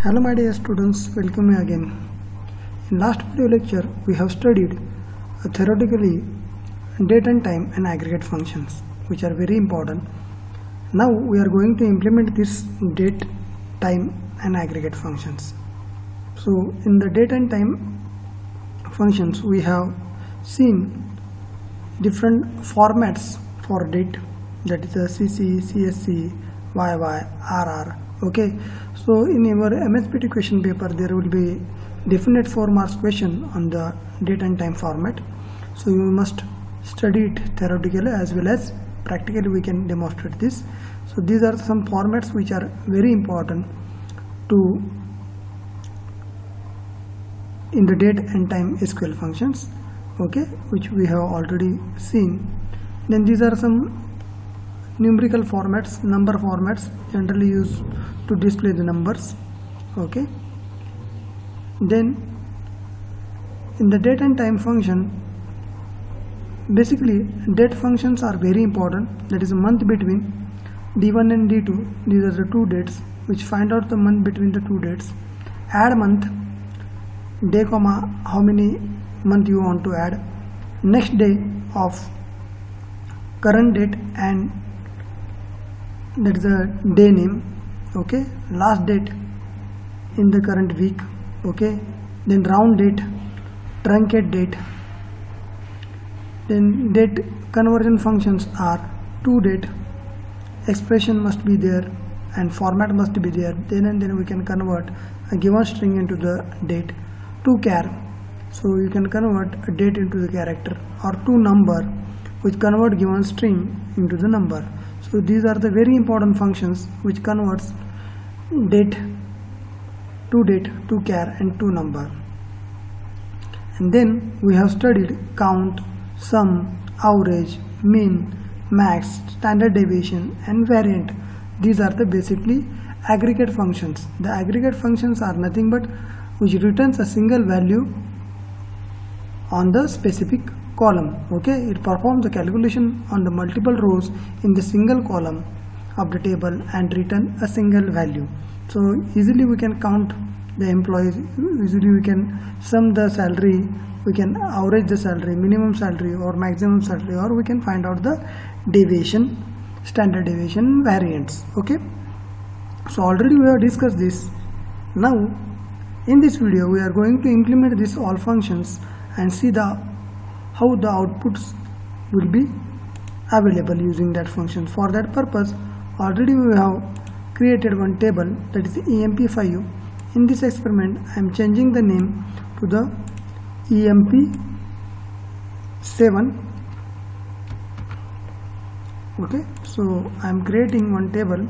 Hello my dear students, welcome you again. In last video lecture we have studied theoretically date and time and aggregate functions, which are very important. Now we are going to implement this date, time and aggregate functions. So in the date and time functions we have seen different formats for date, that is a CC, CSC, YY, RR. Okay, so in your MSPT question paper there will be definite 4 marks question on the date and time format, so you must study it theoretically as well as practically. We can demonstrate this. So these are some formats which are very important to in the date and time SQL functions, okay, which we have already seen. Then these are some numerical formats, number formats generally used to display the numbers, okay. Then in the date and time function, basically date functions are very important, that is a month between D1 and D2. These are the two dates which find out the month between the two dates. Add month, day comma how many month you want to add, next day of current date and that is a day name, okay, last date in the current week, okay, then round date, truncate date. Then date conversion functions are to date, expression must be there and format must be there, then we can convert a given string into the date. To char, so you can convert a date into the character, or to number, which convert given string into the number. So these are the very important functions which converts date, to char and to number. And then we have studied count, sum, average, mean, max, standard deviation and variant. These are the basically aggregate functions. The aggregate functions are nothing but which returns a single value on the specific column, okay. It performs the calculation on the multiple rows in the single column of the table and return a single value. So easily we can count the employees, easily we can sum the salary, we can average the salary, minimum salary or maximum salary, or we can find out the deviation, standard deviation, variance, okay. So already we have discussed this. Now in this video we are going to implement these all functions and see how the outputs will be available using that function. For that purpose already we have created one table, that is EMP5. In this experiment I am changing the name to the EMP7, okay. So I am creating one table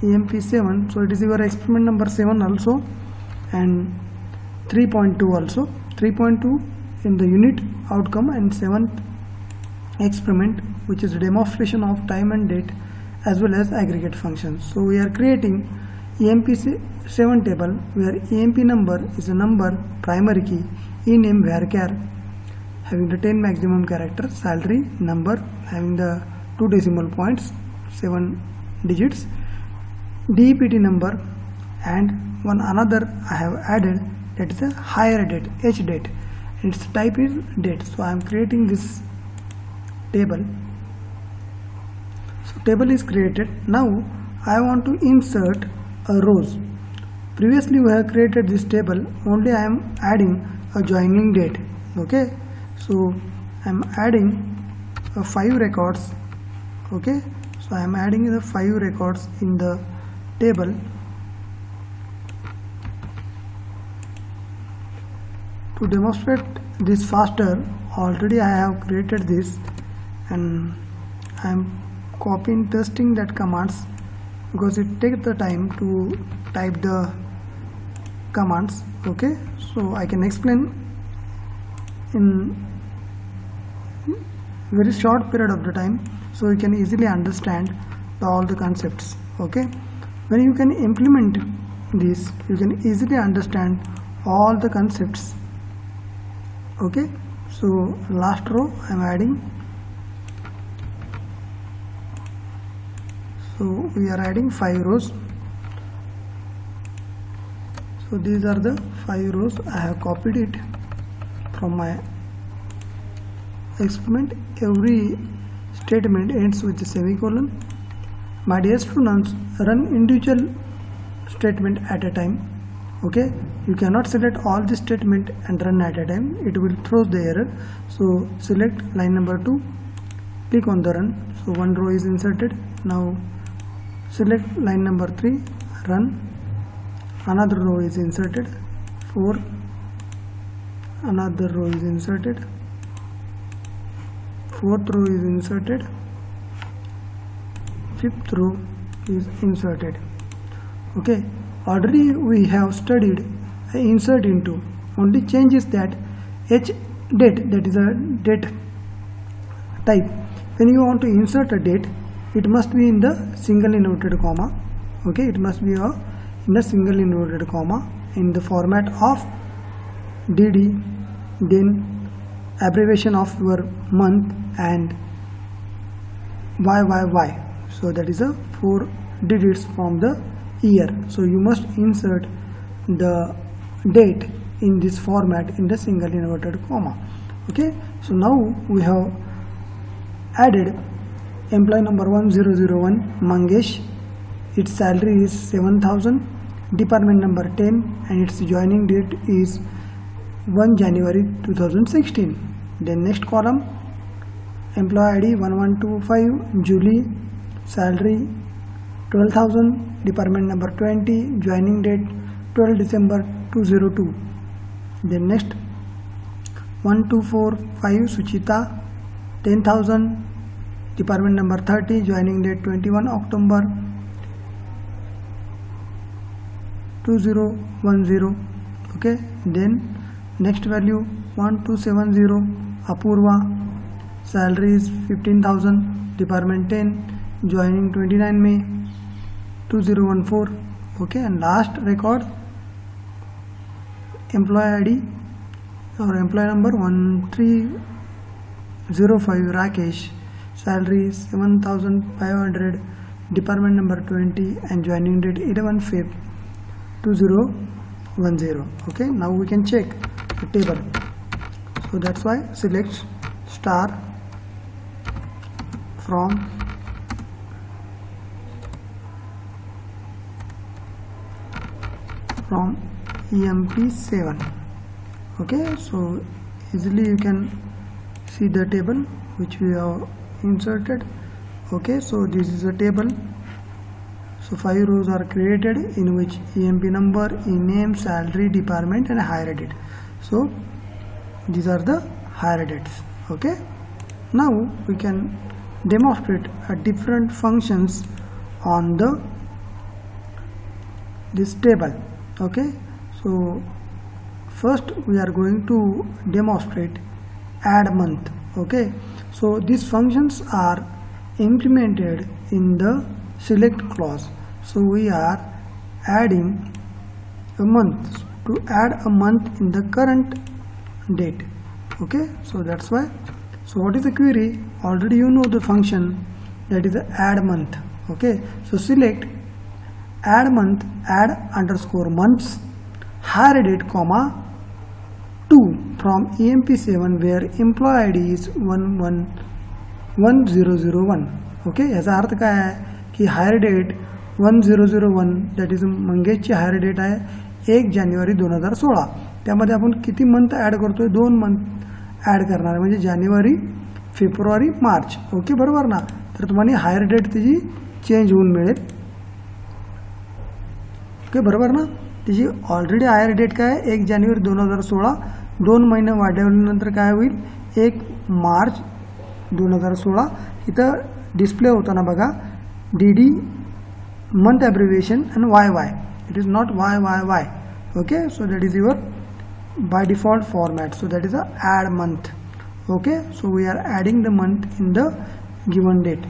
EMP7, so it is your experiment number 7 also and 3.2 also, 3.2 in the unit outcome and 7th experiment, which is a demonstration of time and date as well as aggregate functions. So we are creating EMP7 table where EMP number is a number, primary key, ename varchar having the 10 maximum characters, salary number having the 2 decimal points, 7 digits, DEPT number, and one another I have added, that is a higher date, H date. Its type is date. So I am creating this table. So table is created. Now I want to insert a rows. Previously we have created this table, only I am adding a joining date, okay. So I am adding 5 records, okay. So I am adding the 5 records in the table. To demonstrate this faster, already I have created this and I am copying pasting that commands because it takes the time to type the commands, okay. So I can explain in very short period of the time, so you can easily understand all the concepts, okay. When you can implement this, you can easily understand all the concepts, okay. So last row I am adding, so we are adding 5 rows. So these are the 5 rows. I have copied it from my experiment. Every statement ends with a semicolon. My dear students, run individual statement at a time. Okay, you cannot select all the statement and run at a time, it will throw the error. So select line number 2, click on the run. So one row is inserted. Now select line number 3, run. Another row is inserted. 4, another row is inserted. 4th row is inserted. 5th row is inserted. Okay, already we have studied insert into. Only change is that h date, that is a date type. When you want to insert a date, it must be in the single inverted comma. Okay, it must be in the single inverted comma in the format of DD, then abbreviation of your month and YYY. So that is a 4 digits from the year. So you must insert the date in this format in the single inverted comma. Okay, so now we have added employee number 1001 Mangesh. Its salary is 7,000, department number 10, and its joining date is 1 January 2016. Then next column, employee ID 1125 Julie, salary 12,000, department number 20, joining date 12 December 2002. Then next 1245 Suchita, 10,000, department number 30, joining date 21 October 2010. Okay, then next value 1270 Apurva, salary is 15,000, department 10, joining 29 May 2014. Okay, and last record, employee ID or employee number 1305 Rakesh, salary is 7,500, department number 20, and joining date 11 Feb 2010. Okay, now we can check the table. So that's why select star from EMP7. Okay, so easily you can see the table which we have inserted. Okay, so this is a table. So 5 rows are created in which EMP number, e-name, salary, department, and hire date. So these are the hire dates. Okay, now we can demonstrate different functions on this table. Okay, so first we are going to demonstrate add month. Okay, so these functions are implemented in the select clause. So we are adding a month. To add a month in the current date. Okay, so that's why. So what is the query? Already you know the function, that is the add month. Okay, so select add month, add underscore months, hire date comma 2 from EMP7 where employee ID is 111001. Okay, याचा अर्थ काय आहे की hire date 1001, that is मंगेशची hire date आहे 1 जानेवारी 2016. त्यामध्ये आपण किती month add करतोय? 2 मंथ ॲड करणार, म्हणजे जानेवारी, फेब्रुवारी, मार्च. ओके, बरोबर ना? तर तुम्हाला हायर डेट त्याची चेंज होऊन मिळेल. ओके, बरोबर ना? त्याची ऑलरेडी हायर डेट काय आहे? 1 जानेवारी 2016. 2 महिने वाढवल्यानंतर काय होईल? 1 मार्च 2016. इथं डिस्प्ले होताना बघा DD month abbreviation and YY. It is not YYY. Okay, so that is your by default format. So that is a add month. Okay, so we are adding the month in the given date.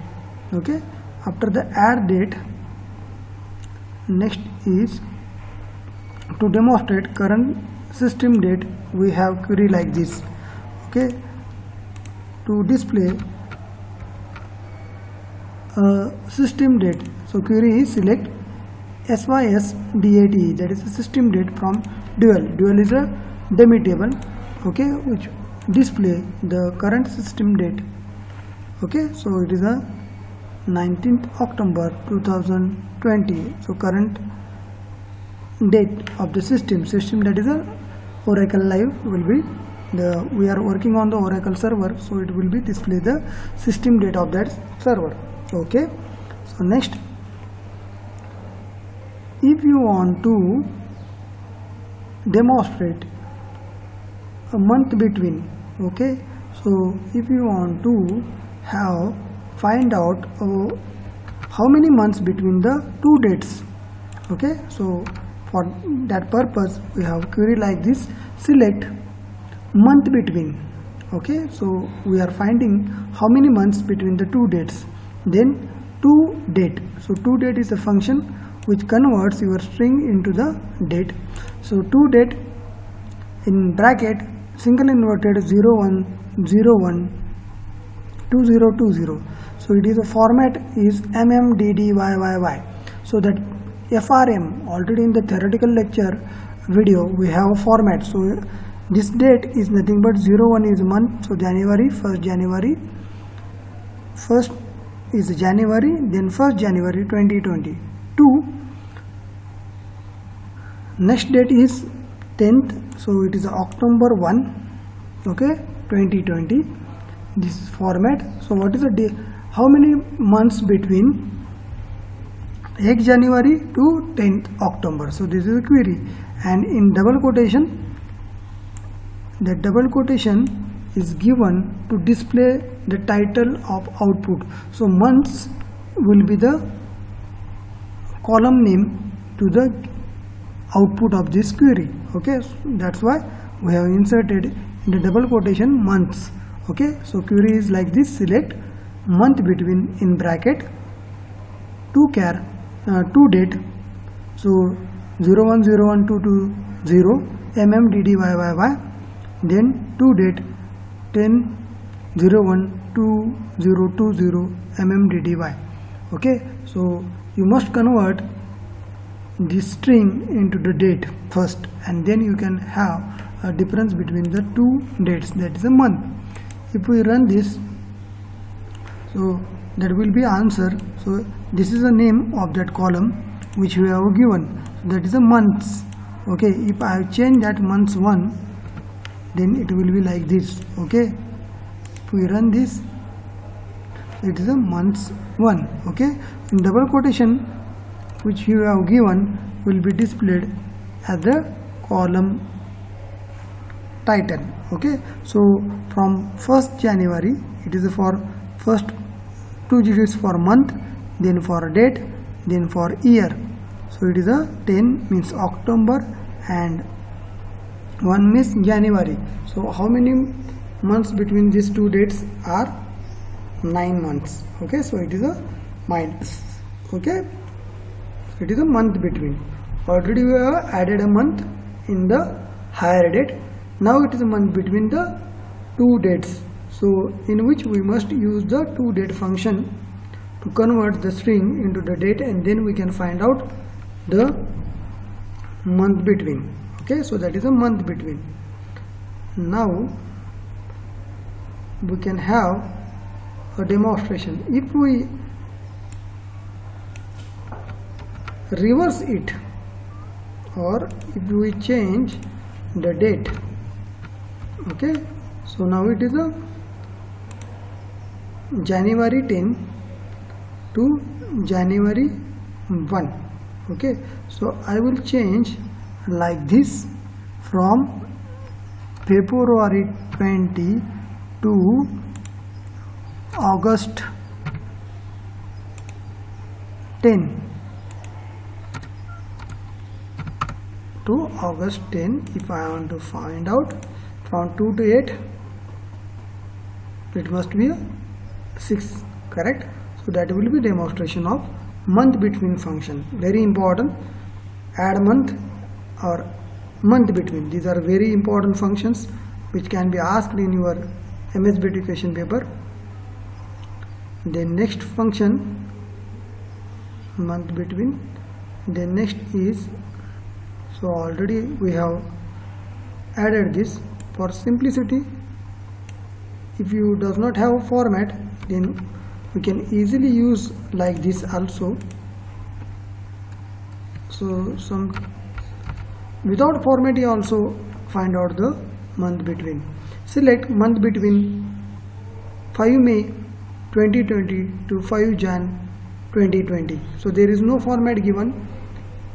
Okay, after the add date, next is to demonstrate current system date. We have query like this. Okay, to display system date. So query is select SYSDATE, that is a system date from dual. Dual is a dummy table, okay, which display the current system date. Okay, so it is a 19th October 2020. So current date of the system that is a Oracle Live will be we are working on the Oracle server, so it will be display the system date of that server. Okay, so next, if you want to demonstrate a month between, okay, so if you want to find out how many months between the two dates, okay, so for that purpose we have query like this: select month between. Okay, so we are finding how many months between the two dates. Then to date, so to date is a function which converts your string into the date. So to date in bracket single inverted 0101 2020. So it is a format is MMDDYYY. So that FRM, already in the theoretical lecture video we have a format. So this date is nothing but 01 is month, so January, 1st January, first is January, then 1st January 2020. Next date is 10th, so it is October 1, okay, 2020. This is format. So what is the day? How many months between 1 January to 10th October? So this is a query, and in double quotation, the double quotation is given to display the title of output. So months will be the column name to the output of this query. Okay, so that's why we have inserted in the double quotation months. Okay, so query is like this: select month between in bracket to date, so 01012220 MMDDYYY, then to date 10/01/2020 MMDDY. Okay, so you must convert this string into the date first, and then you can have a difference between the two dates, that is a month. If we run this, so that will be answer. So this is the name of that column which we have given, that is a months. Okay, if I change that months 1, then it will be like this. Okay, if we run this, it is a months 1. Okay, in double quotation which you have given will be displayed as the column title. Okay, so from 1st January, it is for first 2 digits for month, then for date, then for year. So it is a 10 means October and 1 means January. So how many months between these two dates are? 9 months. Okay, so it is a minus. Okay, so it is a month between. Already we have added a month in the higher date. Now it is a month between the two dates, so in which we must use the to date function to convert the string into the date, and then we can find out the month between. Okay, so that is a month between. Now we can have a demonstration. If we reverse it, or if we change the date, okay, so now it is a January 10 to January 1. Okay, so I will change like this from February 20 to August 10 to August 10. If I want to find out from 2 to 8, it must be 6, correct? So that will be demonstration of month between function. Very important. Add month or month between. These are very important functions which can be asked in your MSBT question paper. Then next function, month between. then next is, so already we have added this. For simplicity, if you does not have a format, then we can easily use like this also. So some without format you also find out the month between. Select month between 5 May 2020 to 5 Jan 2020. So there is no format given.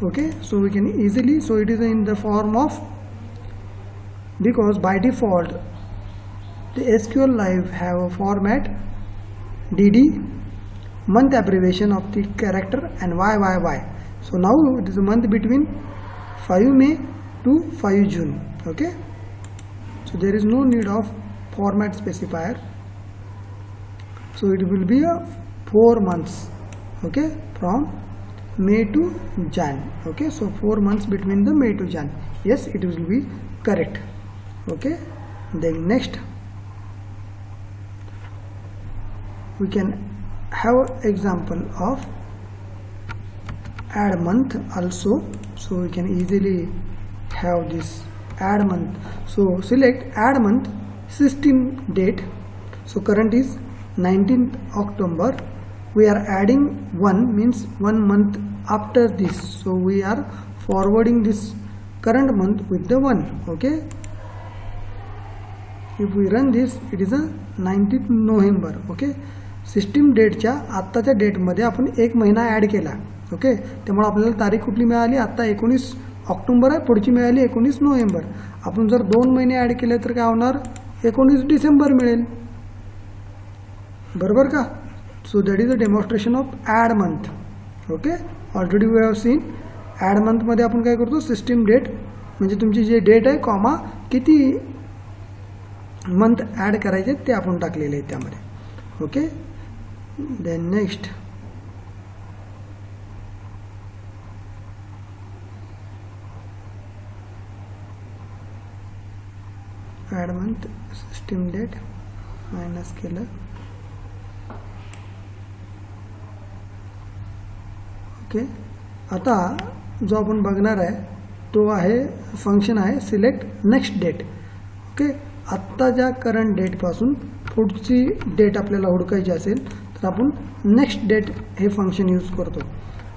Okay, so we can easily, so it is in the form of, because by default the SQLite have a format DD, month abbreviation of the character, and YYY. So now it is a month between 5 May to 5 June. Okay, so there is no need of format specifier. So it will be a 4 months. Okay, from May to Jan. Okay, so 4 months between the May to Jan. Yes, it will be correct. Okay, then next we can have example of add month also. So we can easily have this add month. So select add month, system date. So current is 19th October. We are adding 1, means 1 month after this. So we are forwarding this current month with the 1. Okay, if we run this, it is a 19th November. Okay, system डेटच्या आत्ताच्या डेटमध्ये आपण 1 महिना add केला. Okay, त्यामुळे आपल्याला तारीख कुठली मिळाली, आत्ता 19 ऑक्टोबर आहे, पुढची मिळाली 19 नोव्हेंबर. आपण जर 2 महिने ॲड केले तर काय होणार, 19 डिसेंबर मिळेल. बरोबर का? So that is a demonstration of add month. Okay, already we have seen add मंथमध्ये आपण काय करतो, सिस्टीम डेट म्हणजे तुमची जे डेट आहे कॉमा किती मंथ ॲड करायचे ते आपण टाकलेले आहे त्यामध्ये. Okay, then next add month, system date minus केलं. ओके, आता जो आपण बघणार आहे तो आहे फंक्शन आहे सिलेक्ट नेक्स्ट डेट. ओके, आत्ताच्या करंट डेट पासून पुढची डेट आपल्याला हुडकायची असेल तर आपण नेक्स्ट डेट हे फंक्शन यूज करतो.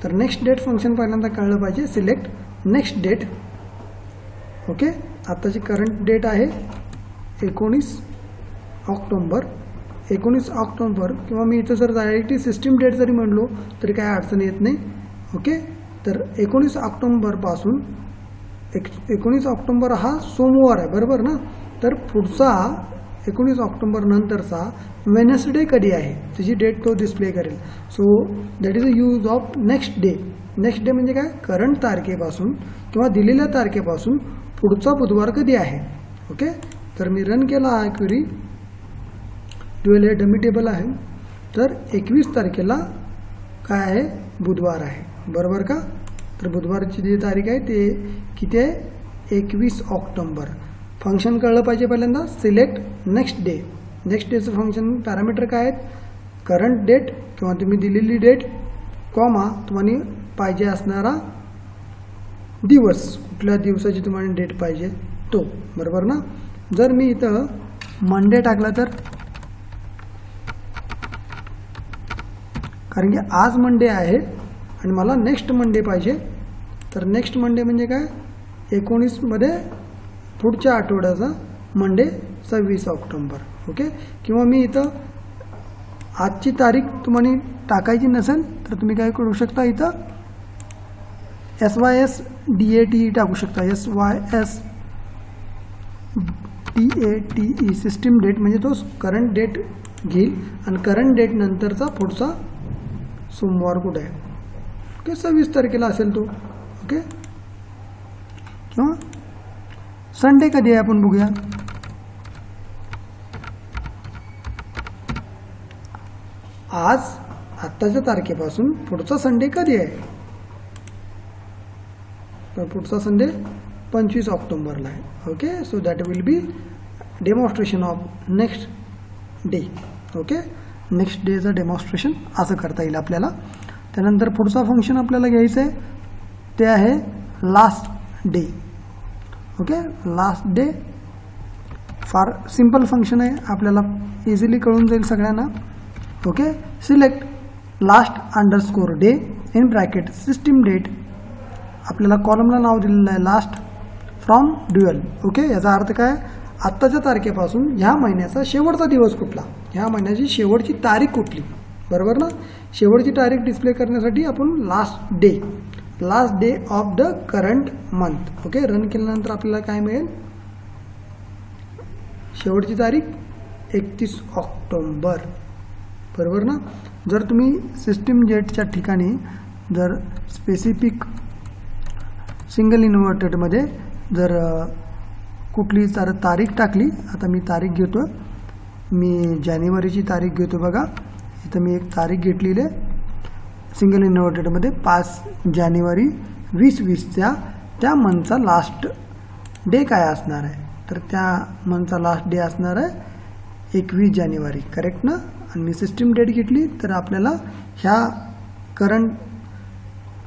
तर नेक्स्ट डेट फंक्शन पहिल्यांदा कळलं पाहिजे. Select next date. ओके, आत्ताची करंट डेट आहे 19 ऑक्टोबर. 19 ऑक्टोबर किंवा मी इथं जर डायरेक्टली सिस्टीम डेट जरी म्हणलो तरी काय अडचण येत नाही. ओके, तर 19 ऑक्टोबरपासून 19 ऑक्टोबर हा सोमवार आहे, बरोबर ना. तर पुढचा 19 ऑक्टोबर नंतरचा वेनसडे कधी आहे त्याची डेट तो डिस्प्ले करेल. सो that is a use of next day. Next day म्हणजे काय, करंट तारखेपासून किंवा दिलेल्या तारखेपासून पुढचा बुधवार कधी आहे. ओके, तर मी रन केला हा क्वेरी. ड्युअल हे डमी टेबल आहे. तर 21 तारखेला काय आहे, बुधवार आहे, बरोबर का. तर बुधवारची जी तारीख आहे ते किती आहे, 21 ऑक्टोबर. फंक्शन कळलं पाहिजे पहिल्यांदा. Select next day. नेक्स्ट डेचं फंक्शन पॅरामीटर काय आहेत, करंट डेट किंवा तुम्ही दिलेली डेट कॉमा तुम्हाला पाहिजे असणारा दिवस, कुठल्या दिवसाची तुम्हाला डेट पाहिजे तो, बरोबर ना. जर मी इथं मंडे टाकला तर, कारण की आज मंडे आहे आणि मला नेक्स्ट मंडे पाहिजे. तर नेक्स्ट मंडे म्हणजे काय, 19 मध्ये पुढच्या आठवड्याचा मंडे 26 ऑक्टोबर. ओके, किंवा मी इथं आजची तारीख तुम्हाला टाकायची नसेल तर तुम्ही काय करू शकता, इथं SYSDATE टाकू शकता. SYSDATE सिस्टीम डेट म्हणजे तो करंट डेट घेईल आणि करंट डेट नंतरचा पुढचा सोमवार कुठे आहे. ओके, 26 तारखेला असेल तो. ओके, किंवा संडे कधी आहे आपण बघूया. आज आत्ताच्या तारखेपासून पुढचा संडे कधी आहे, तर पुढचा संडे 25 ऑक्टोबरला आहे. Okay, so that will be demonstration of next day. Okay, next डेचं डेमॉन्स्ट्रेशन असं करता येईल आपल्याला. त्यानंतर पुढचा फंक्शन आपल्याला घ्यायचं आहे ते आहे last day. Okay, last day फार सिंपल फंक्शन आहे, आपल्याला इझिली कळून जाईल सगळ्यांना. Okay, select last underscore day in bracket system date. आपल्याला कॉलमला नाव दिलेलं आहे लास्ट फ्रॉम ड्युअल. ओके, याचा अर्थ काय, आत्ताच्या तारखेपासून ह्या महिन्याचा शेवटचा दिवस कुठला, ह्या महिन्याची शेवटची तारीख कुठली, बरोबर ना. शेवटची तारीख डिस्प्ले करण्यासाठी आपण last day of the current month. Okay, run केल्यानंतर आपल्याला काय मिळेल, शेवटची तारीख 31 ऑक्टोबर, बरोबर ना. जर तुम्ही सिस्टीम डेटच्या ठिकाणी जर स्पेसिफिक सिंगल इन्व्हर्टेडमध्ये जर कुठली तारीख टाकली, आता मी तारीख घेतो, मी जानेवारीची तारीख घेतो. बघा इथं मी एक तारीख घेतलेली आहे सिंगल इन्व्हर्टेडमध्ये 5 जानेवारी 2020च्या त्या मंथचा लास्ट डे काय असणार आहे, तर त्या मंथचा लास्ट डे असणार आहे 21 जानेवारी, करेक्ट ना. आणि मी सिस्टीम डेट घेतली तर आपल्याला ह्या करंट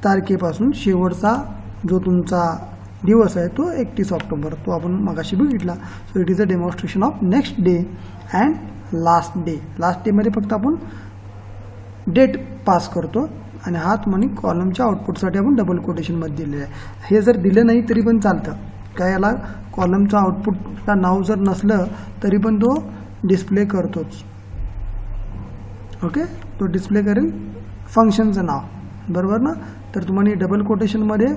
तारखेपासून शेवटचा जो तुमचा दिवस आहे तो 31 ऑक्टोबर, तो आपण मगाशी बघितला. So it is a demonstration of next day and last day. Last डेमध्ये फक्त आपण डेट पास करतो आणि हा तुम्हाला कॉलमच्या आउटपुटसाठी आपण डबल कोटेशनमध्ये दिलेलं आहे. हे जर दिलं नाही तरी पण चालतं, काय याला कॉलमचं आउटपुटला नाव जर नसलं तरी पण तो डिस्प्ले करतोच. ओके, तो डिस्प्ले करेल फंक्शनचं नाव, बरोबर ना. तर तुम्हाला डबल कोटेशनमध्ये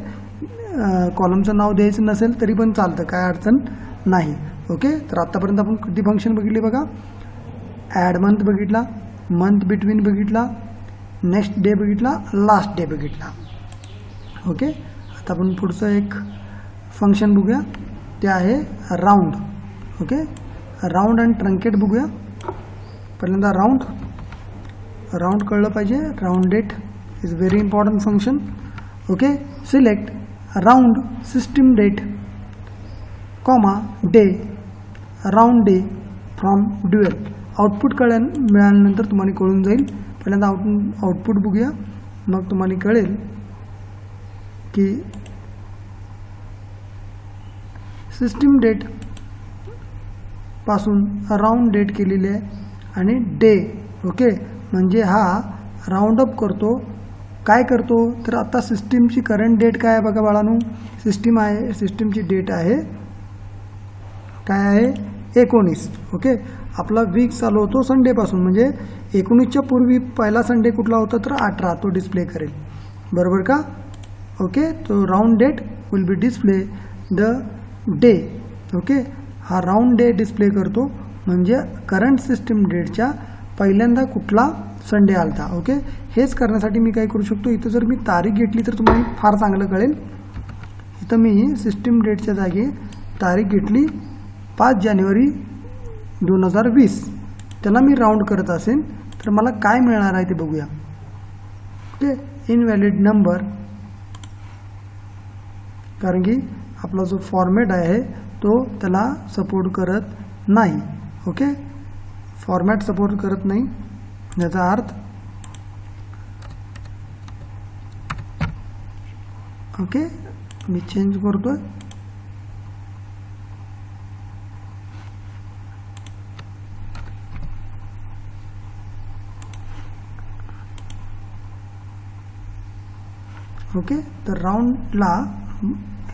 कॉलमचं नाव द्यायचं नसेल तरी पण चालतं, काय अडचण नाही. ओके, तर आत्तापर्यंत आपण किती फंक्शन बघितले बघा. ॲड मंथ बघितला, मंथ बिटवीन बघितला, नेक्स्ट डे बघितला, लास्ट डे बघितला. ओके, आता आपण पुढचं एक फंक्शन बघूया, ते आहे round. Okay, round and truncate बघूया. पहिल्यांदा राऊंड कळलं पाहिजे. Round date is very important function. Okay, select round system date comma day round day from dual. Output मिळाल्यानंतर तुम्हाला कळून जाईल. पहिल्यांदा आउटपुट बघूया, मग तुम्हाला कळेल की सिस्टीम डेट पासून राऊंड डेट केलेली आहे आणि डे. ओके, म्हणजे हा राऊंड अप करतो. काय करतो तर आता सिस्टीमची करंट डेट काय आहे बघा बाळांनो, सिस्टीम आहे, सिस्टीमची डेट आहे काय आहे 19. ओके, आपला वीक चालू होतो संडेपासून, म्हणजे 19च्या पूर्वी पहिला संडे कुठला होता तर 18, तो डिस्प्ले करेल, बरोबर का. ओके, तो round date will be display the day. Okay, हा राऊंड डे डिस्प्ले करतो म्हणजे करंट सिस्टीम डेटच्या पहिल्यांदा कुठला संडे आलता. ओके, हेच करण्यासाठी मी काय करू शकतो, इथं जर मी तारीख घेतली तर तुम्हाला फार चांगलं कळेल. इथं मी सिस्टीम डेटच्या जागी तारीख घेतली 5 जानेवारी 2020, त्याला मी राऊंड करत असेल तर मला काय मिळणार आहे ते बघूया. ओके, इनव्हॅलिड नंबर, कारण की आपला जो फॉर्मॅट आहे तो त्याला सपोर्ट करत नाही. ओके, फॉर्मॅट सपोर्ट करत नाही याचा अर्थ ओके मी चेंज करतोय. ओके, तर राऊंडला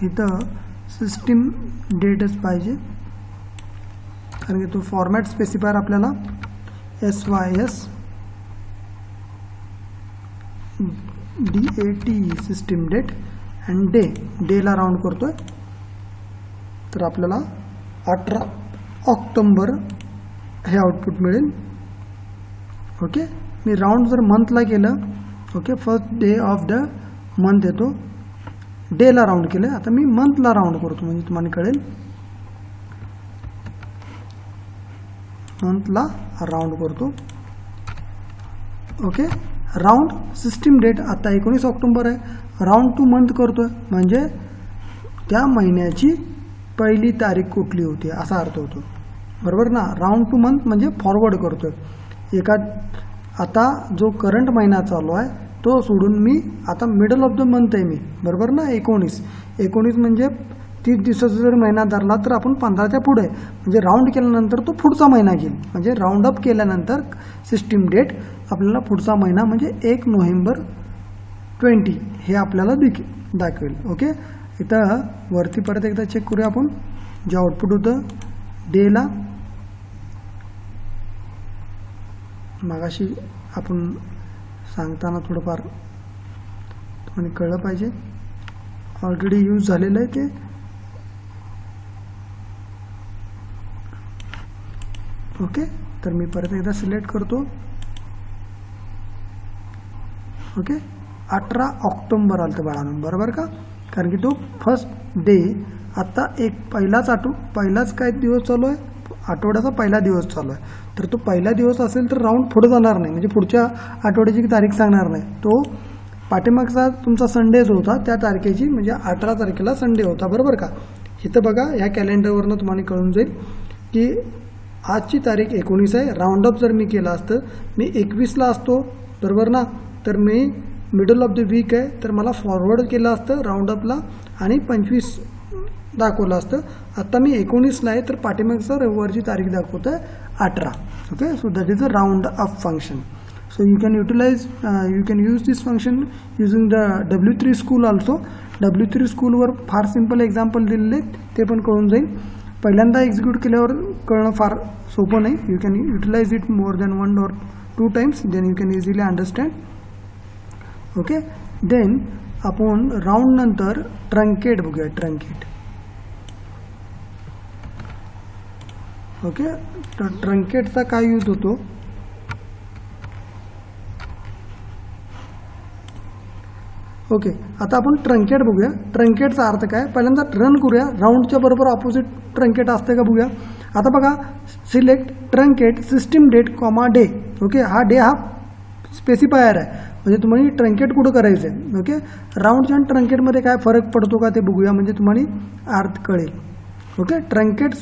इथं सिस्टीम डेटच पाहिजे, कारण की तो फॉर्मॅट स्पेसिफायर आपल्याला SYS DAT system date and डेला राऊंड करतोय. तर आपल्याला 18 ऑक्टोबर हे आउटपुट मिळेल. ओके, मी राऊंड जर मंथला केलं, okay, first day of the month येतो, डेला राऊंड केलं. आता मी मंथला राऊंड करतो म्हणजे तुम्हाला कळेल, मंथला राऊंड करतो. ओके, राऊंड सिस्टीम डेट आता 19 ऑक्टोबर आहे, राऊंड टू मंथ करतोय म्हणजे त्या महिन्याची पहिली तारीख कुठली होती असा अर्थ होतो, बरोबर ना. राऊंड टू मंथ म्हणजे फॉरवर्ड करतोय. आता जो करंट महिना चालू आहे तो सोडून मी आता मिडल ऑफ द मंथ आहे मी, बरोबर ना. 19 म्हणजे 30 दिवसाचा जर महिना धरला तर आपण 15च्या पुढे म्हणजे राऊंड केल्यानंतर तो पुढचा महिना घेईल. म्हणजे राऊंड अप केल्यानंतर सिस्टीम डेट आपल्याला पुढचा महिना म्हणजे 1 नोव्हेंबर 20 हे आपल्याला दाखवेल. ओके, इथं वरती परत एकदा चेक करूया आपण. जे आउटपुट होतं डेला मागाशी आपण सांगताना थोडंफार तुम्हाला कळलं पाहिजे, ऑलरेडी यूज झालेलं आहे ते. ओके, तर मी परत एकदा सिलेक्ट करतो. ओके, 18 ऑक्टोबर आलं तर बाळांनो, बरोबर का, कारण की तो फर्स्ट डे आता पहिलाच काय दिवस चालू आहे, आठवड्याचा पहिला दिवस चालू आहे. तर तो पहिला दिवस असेल तर राऊंड पुढे जाणार नाही, म्हणजे पुढच्या आठवड्याची तारीख सांगणार नाही. तो पाठीमागचा तुमचा संडे जो होता त्या तारखेची म्हणजे 18 तारखेला संडे होता, बरोबर का. इथं बघा ह्या कॅलेंडरवरनं तुम्हाला कळून जाईल की आजची तारीख 19 आहे. राऊंड अप जर मी केलं असतं, मी 21ला असतो, बरोबर ना, तर मी मिडल ऑफ द वीक आहे, तर मला फॉरवर्ड केलं असतं राऊंड अपला आणि 25 दाखवलं असतं. आता मी 19ला आहे, तर पाठीमागचा रविवारची तारीख दाखवत आहे 18. Okay, so that is a round up function. So you can use this function using the W3 school also. W3 स्कूलवर फार सिम्पल एक्झाम्पल दिलेले ते पण कळून जाईल. पहिल्यांदा एक्झिक्यूट केल्यावर कळणं फार सोपं नाही. You can utilize it more than 1 or 2 times, then you can easily understand. Okay, then आपण राऊंड नंतर ट्रंकेट बघूया. ट्रंकेट, ओके, तर ट्रंकेटचा काय यूज होतो. ओके, आता आपण ट्रंकेट बघूया. ट्रंकेटचा अर्थ काय, पहिल्यांदा रन करूया. राऊंडच्या बरोबर ऑपोजिट ट्रंकेट असते का बघूया. आता बघा, select truncate system date comma day. Okay, हा डे हा स्पेसिफायर आहे, म्हणजे तुम्हाला ट्रंकेट कुठं करायचं आहे. ओके, राऊंडच्या आणि ट्रंकेटमध्ये काय फरक पडतो का ते बघूया, म्हणजे तुम्हाला अर्थ कळेल. ओके, ट्रंकेट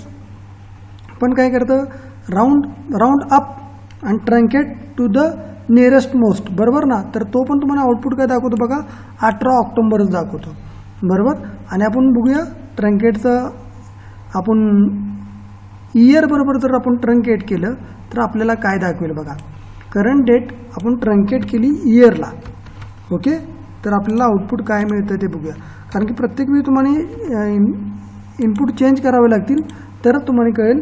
पण काय करतं, राऊंड अप आणि truncate to the nearest most, बरोबर ना. तर तो पण तुम्हाला आउटपुट काय दाखवतो बघा, 18 ऑक्टोबरच दाखवतो, बरोबर. आणि आपण बघूया ट्रंकेटचं, आपण इयर बरोबर जर आपण ट्रंकेट केलं तर आपल्याला काय दाखवेल बघा. करंट डेट आपण ट्रंकेट केली इयरला. ओके, तर आपल्याला आउटपुट काय मिळतं ते बघूया. कारण की प्रत्येक वेळी तुम्हाला इनपुट चेंज करावे लागतील तर तुम्हाला कळेल.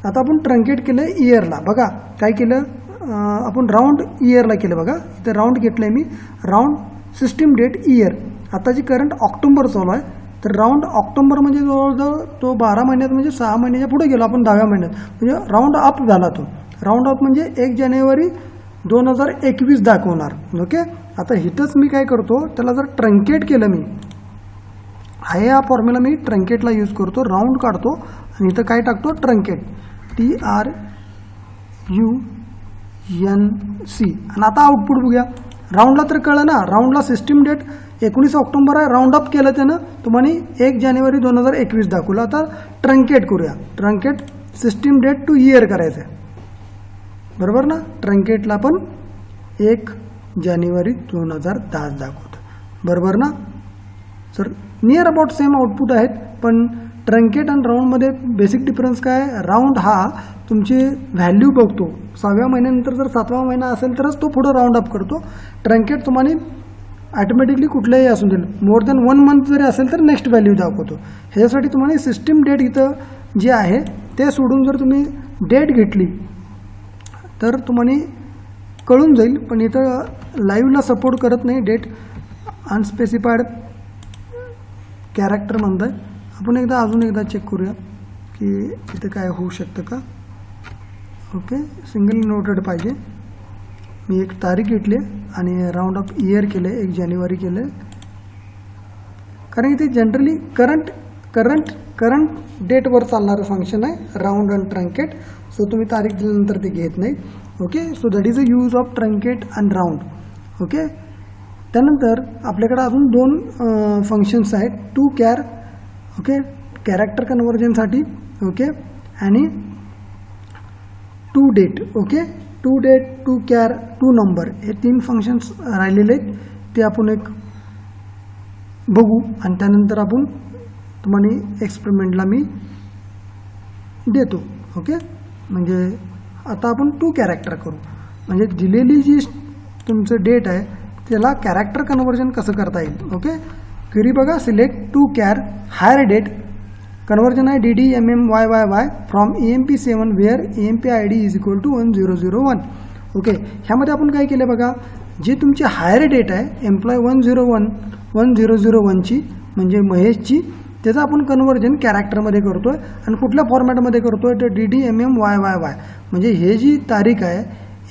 आता आपण ट्रंकेट केलं इयरला, बघा काय केलं आपण, राऊंड इयरला केलं. बघा इथं राऊंड घेतलंय मी, राऊंड सिस्टीम डेट इयर. आताची करंट ऑक्टोबर चालू आहे, तर राऊंड ऑक्टोबर म्हणजे जवळजवळ तो 12 महिन्यात म्हणजे 6 महिन्याच्या पुढे गेलो आपण, 10व्या महिन्यात, म्हणजे राऊंड अप झाला तो. राऊंड अप म्हणजे 1 जानेवारी 2021 दाखवणार. ओके, आता इथंच मी काय करतो, त्याला जर ट्रंकेट केलं मी, हा फॉर्म्युला मी ट्रंकेटला यूज करतो. राऊंड काढतो आणि इथं काय टाकतो, ट्रंकेट, TRUNC. आणि आता आउटपुट बघूया. राऊंडला तर कळलं ना, राऊंडला सिस्टीम डेट 19 ऑक्टोबर आहे, राऊंड अप केलं त्यानं, तुम्हाला 1 जानेवारी 2021 दाखवलं. आता ट्रंकेट करूया. Truncate system date to year करायचं आहे, बरोबर ना. ट्रंकेटला पण 1 जानेवारी 2010 दाखवतं, बरोबर ना. Sir near about same output आहेत, पण ट्रंकेट आणि राऊंडमध्ये बेसिक डिफरन्स काय, राऊंड हा तुमची व्हॅल्यू बघतो. 6व्या महिन्यानंतर जर 7वा महिना असेल तरच तो पुढे राऊंड अप करतो. ट्रंकेट तुम्हाला ऑटोमॅटिकली कुठल्याही असू देईल, मोर दॅन 1 मंथ जरी असेल तर नेक्स्ट व्हॅल्यू दाखवतो. ह्याच्यासाठी तुम्हाला सिस्टीम डेट इथं जे आहे ते सोडून जर तुम्ही डेट घेतली तर तुम्हाला कळून जाईल. पण इथं लाईव्हला सपोर्ट करत नाही डेट, अनस्पेसिफाईड कॅरेक्टर म्हणतं आहे. आपण अजून एकदा चेक करूया की इथं काय होऊ शकतं का. ओके, सिंगल नोटेड पाहिजे. मी एक तारीख घेतली आणि राऊंड ऑफ इयर केले, 1 जानेवारी केले, कारण ते जनरली करंट डेटवर चालणारं फंक्शन आहे राऊंड अँड ट्रंकेट. सो तुम्ही तारीख दिल्यानंतर ते घेत नाही. Okay, so that is a use of truncate and round. Okay, त्यानंतर आपल्याकडे अजून 2 फंक्शन्स आहेत, टू कॅर. ओके, कॅरेक्टर कन्व्हर्जनसाठी. ओके, आणि to date. Okay, to date, to char, to number हे 3 फंक्शन्स राहिलेले आहेत, ते आपण एक बघू आणि त्यानंतर आपण तुम्हाला एक्सपेरिमेंटला मी देतो. ओके, म्हणजे आता आपण टू कॅरेक्टर करू. म्हणजे दिलेली जी तुमचं डेट आहे त्याला कॅरेक्टर कन्वर्जन कसं करता येईल. ओके, क्वेरी बघा, select to char hire date, conversion आहे DDMMYYY from EMP7 where EMP ID is equal to 1001. Okay, ह्यामध्ये आपण काय केलं बघा, जी तुमची हायर डेट आहे एम्प्लॉय 1001ची म्हणजे महेशची, त्याचं आपण कन्वर्जन कॅरेक्टरमध्ये करतोय आणि कुठल्या फॉर्मॅटमध्ये करतोय तर DDMMYYY. म्हणजे हे जी तारीख आहे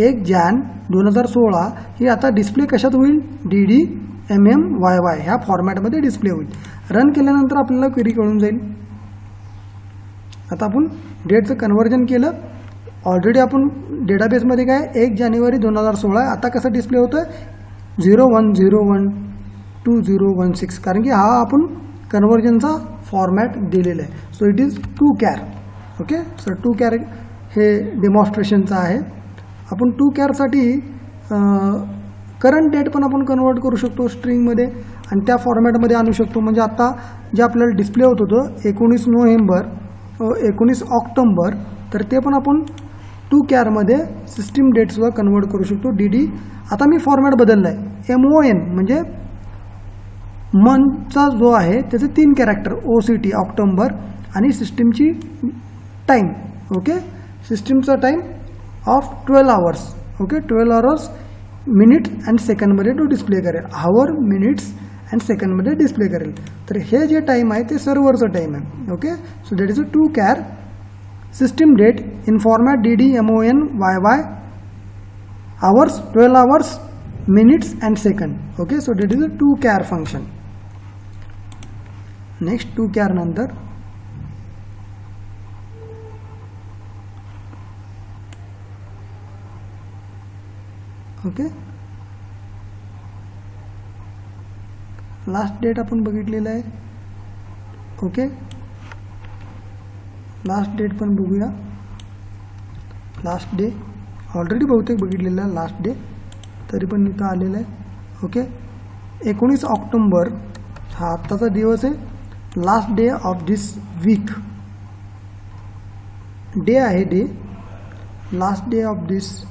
1 जान 2016 ही आता डिस्प्ले कशात होईल, DDMMYY ह्या फॉर्मॅटमध्ये डिस्प्ले होईल. रन केल्यानंतर आपल्याला क्वेरी कळून जाईल. आता आपण डेटचं कन्वर्जन केलं. ऑलरेडी आपण डेटाबेसमध्ये काय 1 जानेवारी 2016 आता कसं डिस्प्ले होतं 01012016, कारण की हा आपण कन्वर्जनचा फॉर्मॅट दिलेला आहे. So it is to char. Okay, so to char हे डेमॉन्स्ट्रेशनचं आहे. आपण टू कॅरसाठी करंट डेट पण आपण कन्वर्ट करू शकतो स्ट्रिंगमध्ये आणि त्या फॉर्मॅटमध्ये आणू शकतो. म्हणजे आता जे आपल्याला डिस्प्ले होत होतं 19 नोव्हेंबर 19 ऑक्टोबर, तर ते पण आपण टू कॅरमध्ये सिस्टीम डेट्सवर कन्वर्ट करू शकतो. DD आता मी फॉर्मॅट बदलला आहे, MON म्हणजे मंथचा जो आहे त्याचे 3 कॅरेक्टर OCT ऑक्टोबर आणि सिस्टीमची टाईम. ओके, सिस्टीमचा time of 12 hours. Okay, 12 hours minute and सेकंडमध्ये तो डिस्प्ले करेल, आवर मिनिट्स अँड सेकंडमध्ये डिस्प्ले करेल. तर हे जे टाईम आहे ते सर्व्हरचं टाईम आहे. Okay, so that is a to char system date in format DDMONYY hours 12 hours minutes and second. Okay, so that is a to char function. Next to char नंतर okay last date आपण बघितलेलं आहे. Okay, last date पण बघूया. Last day already बहुतेक बघितलेलं आहे last day, तरी पण इथं आलेलं आहे. ओके, 19 ऑक्टोबर हा आत्ताचा दिवस आहे. Last day of this week day आहे, day last day of this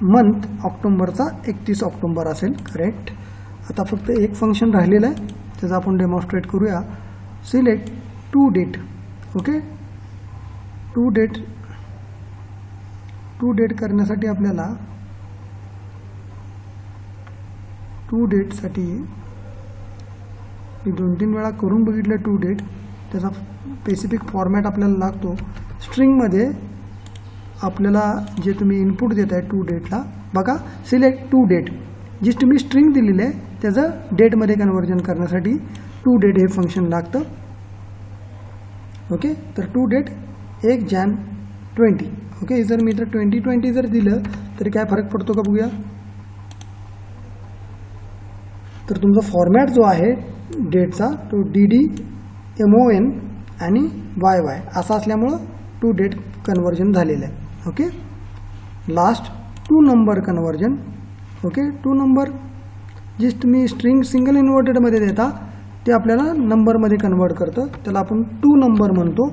month ऑक्टोबरचा 31 ऑक्टोबर असेल. करेक्ट. आता फक्त एक फंक्शन राहिलेलं आहे, त्याचं आपण डेमॉन्स्ट्रेट करूया. Select to date. Okay, to date करण्यासाठी आपल्याला टू डेटसाठी मी 2-3 वेळा करून बघितलं टू डेट. त्याचा स्पेसिफिक फॉर्मॅट आपल्याला लागतो. स्ट्रिंगमध्ये आपल्याला जे तुम्ही इनपुट देत आहे टू डेटला बघा, सिलेक्ट टू डेट, जी तुम्ही स्ट्रिंग दिलेली आहे त्याचं डेटमध्ये कन्वर्जन करण्यासाठी टू डेट हे फंक्शन लागतं. ओके, तर टू डेट 1 जान 20. ओके, जर मी तर 2020 जर दिलं तरी काय फरक पडतो का बघूया. तर तुमचा फॉर्मॅट जो आहे डेटचा तो DDMON आणि YY असा असल्यामुळं टू डेट कन्वर्जन झालेलं आहे. Okay, last to number conversion. Okay, to number जे तुम्ही स्ट्रिंग सिंगल इन्व्हर्टेडमध्ये देता ते आपल्याला नंबरमध्ये कन्वर्ट करतं, त्याला आपण टू नंबर म्हणतो.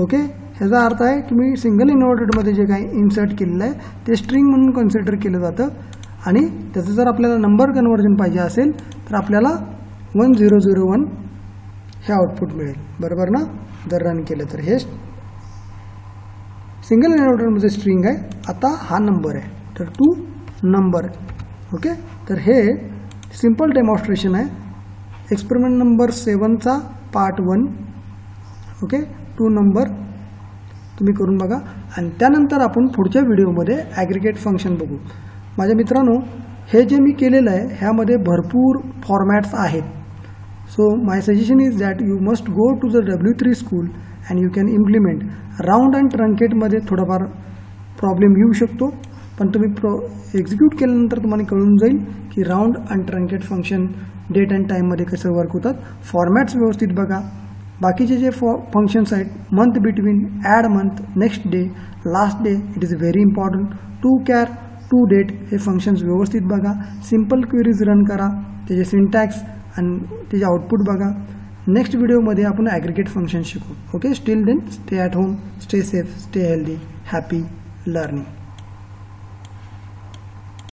ओके, ह्याचा अर्थ आहे की मी सिंगल इन्व्हर्टेडमध्ये जे काही इन्सर्ट केलेलं आहे ते स्ट्रिंग म्हणून कन्सिडर केलं जातं आणि त्याचं जर आपल्याला नंबर कन्वर्जन पाहिजे असेल तर आपल्याला 1001 हे आउटपुट मिळेल. बरोबर ना. जर रन केलं तर हे सिंगल इन्व्हर्टेडमध्ये स्ट्रिंग आहे, आता हा नंबर आहे तर टू नंबर. ओके, तर हे सिंपल डेमॉन्स्ट्रेशन आहे एक्सपेरिमेंट नंबर 7चा पार्ट 1. ओके, टू नंबर तुम्ही करून बघा आणि त्यानंतर आपण पुढच्या व्हिडिओमध्ये ॲग्रिगेट फंक्शन बघू. माझ्या मित्रांनो, हे जे मी केलेलं आहे ह्यामध्ये भरपूर फॉर्मॅट्स आहेत. So my suggestion is that you must go to the W3 school and you can implement. Round and ट्रंकेटमध्ये थोडाफार प्रॉब्लेम येऊ शकतो, पण तुम्ही एक्झिक्यूट केल्यानंतर तुम्हाला कळून जाईल की round and truncate function date and टाईममध्ये कसं वर्क होतात. फॉर्मॅट्स व्यवस्थित बघा, बाकीचे जे फंक्शन्स आहेत month between, add month, next day, last day, it is very important. To char, to date हे फंक्शन्स व्यवस्थित बघा. सिम्पल क्वेरीज रन करा, त्याचे सिंटॅक्स आणि त्याचे आउटपुट बघा. नेक्स्ट व्हिडिओमध्ये आपण ॲग्रिगेट फंक्शन शिकू. Okay, still then stay at home, stay safe, stay healthy, happy learning.